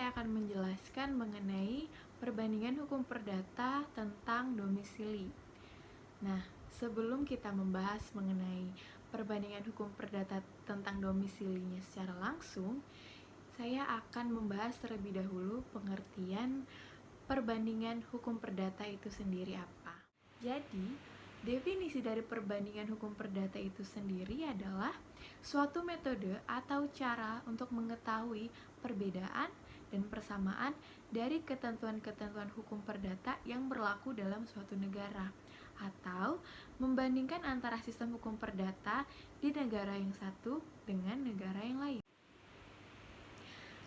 saya akan menjelaskan mengenai perbandingan hukum perdata tentang domisili. Nah, sebelum kita membahas mengenai perbandingan hukum perdata tentang domisilinya secara langsung, saya akan membahas terlebih dahulu pengertian perbandingan hukum perdata itu sendiri apa. Jadi, definisi dari perbandingan hukum perdata itu sendiri adalah suatu metode atau cara untuk mengetahui perbedaan dan persamaan dari ketentuan-ketentuan hukum perdata yang berlaku dalam suatu negara, atau membandingkan antara sistem hukum perdata di negara yang satu dengan negara yang lain.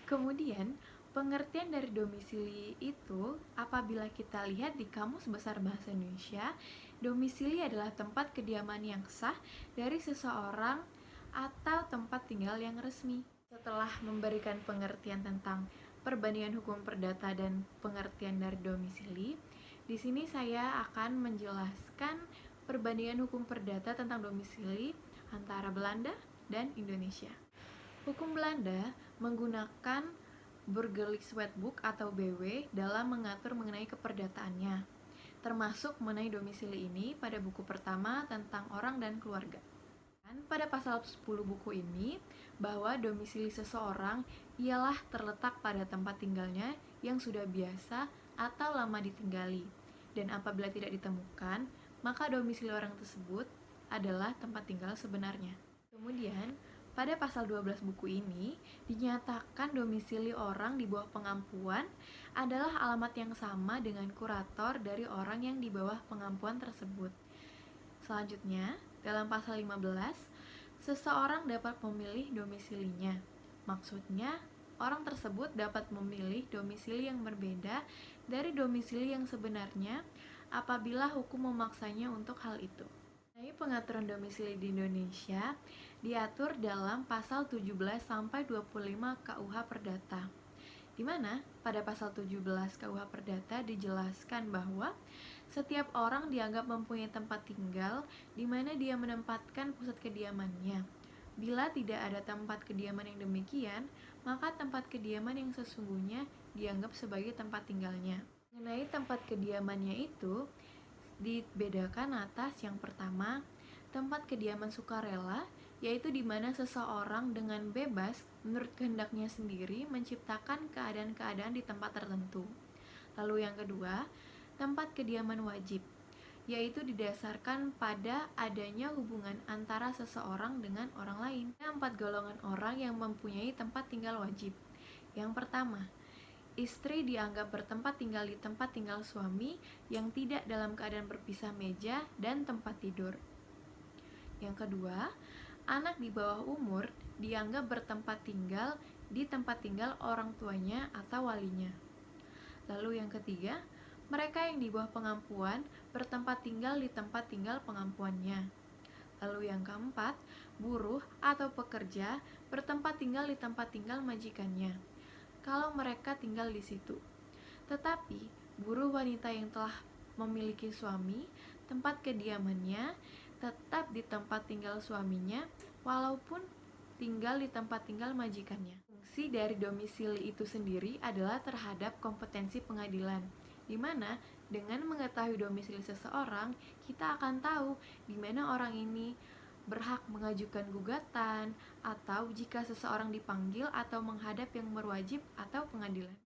Kemudian, pengertian dari domisili itu, apabila kita lihat di Kamus Besar Bahasa Indonesia, domisili adalah tempat kediaman yang sah dari seseorang atau tempat tinggal yang resmi. Setelah memberikan pengertian tentang perbandingan hukum perdata dan pengertian dari domisili, di sini saya akan menjelaskan perbandingan hukum perdata tentang domisili antara Belanda dan Indonesia. Hukum Belanda menggunakan Burgerlijk Wetboek atau BW dalam mengatur mengenai keperdataannya, termasuk mengenai domisili ini pada buku pertama tentang orang dan keluarga. Pada pasal 10 buku ini, bahwa domisili seseorang ialah terletak pada tempat tinggalnya yang sudah biasa atau lama ditinggali, dan apabila tidak ditemukan, maka domisili orang tersebut adalah tempat tinggal sebenarnya. Kemudian, pada pasal 12 buku ini, dinyatakan domisili orang di bawah pengampuan adalah alamat yang sama dengan kurator dari orang yang di bawah pengampuan tersebut. Selanjutnya, dalam pasal 15, seseorang dapat memilih domisilinya. Maksudnya, orang tersebut dapat memilih domisili yang berbeda dari domisili yang sebenarnya apabila hukum memaksanya untuk hal itu. Pengaturan domisili di Indonesia diatur dalam pasal 17 sampai 25 KUH Perdata. Di mana pada pasal 17 KUH Perdata dijelaskan bahwa setiap orang dianggap mempunyai tempat tinggal di mana dia menempatkan pusat kediamannya. Bila tidak ada tempat kediaman yang demikian, maka tempat kediaman yang sesungguhnya dianggap sebagai tempat tinggalnya. Mengenai tempat kediamannya itu dibedakan atas yang pertama, tempat kediaman sukarela, yaitu di mana seseorang dengan bebas menurut kehendaknya sendiri menciptakan keadaan-keadaan di tempat tertentu. Lalu yang kedua, tempat kediaman wajib, yaitu didasarkan pada adanya hubungan antara seseorang dengan orang lain. Ada 4 golongan orang yang mempunyai tempat tinggal wajib. Yang pertama, istri dianggap bertempat tinggal di tempat tinggal suami yang tidak dalam keadaan berpisah meja dan tempat tidur. Yang kedua, anak di bawah umur dianggap bertempat tinggal di tempat tinggal orang tuanya atau walinya. Lalu yang ketiga, mereka yang di bawah pengampuan bertempat tinggal di tempat tinggal pengampuannya. Lalu yang keempat, buruh atau pekerja bertempat tinggal di tempat tinggal majikannya, kalau mereka tinggal di situ. Tetapi, buruh wanita yang telah memiliki suami, tempat kediamannya tetap di tempat tinggal suaminya, walaupun tinggal di tempat tinggal majikannya. Fungsi dari domisili itu sendiri adalah terhadap kompetensi pengadilan, di mana dengan mengetahui domisili seseorang, kita akan tahu di mana orang ini berhak mengajukan gugatan, atau jika seseorang dipanggil atau menghadap yang berwajib atau pengadilan.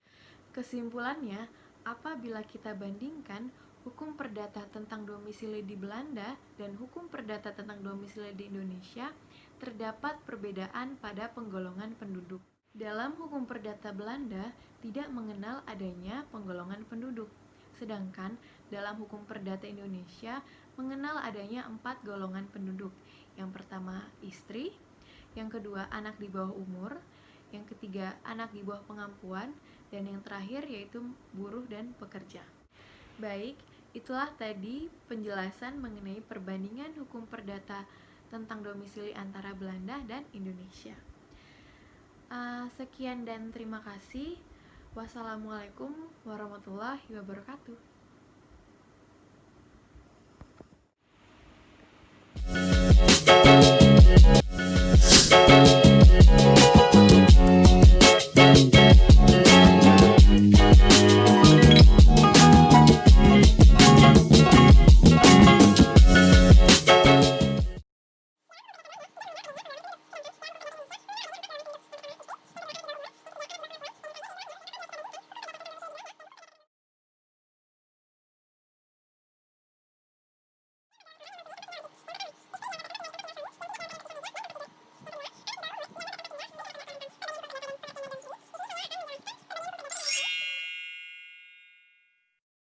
Kesimpulannya, apabila kita bandingkan hukum perdata tentang domisili di Belanda dan hukum perdata tentang domisili di Indonesia, terdapat perbedaan pada penggolongan penduduk. Dalam hukum perdata Belanda tidak mengenal adanya penggolongan penduduk, sedangkan dalam hukum perdata Indonesia mengenal adanya 4 golongan penduduk. Yang pertama, istri. Yang kedua, anak di bawah umur. Yang ketiga, anak di bawah pengampuan. Dan yang terakhir yaitu buruh dan pekerja. Baik, itulah tadi penjelasan mengenai perbandingan hukum perdata tentang domisili antara Belanda dan Indonesia. Sekian dan terima kasih. Wassalamualaikum warahmatullahi wabarakatuh.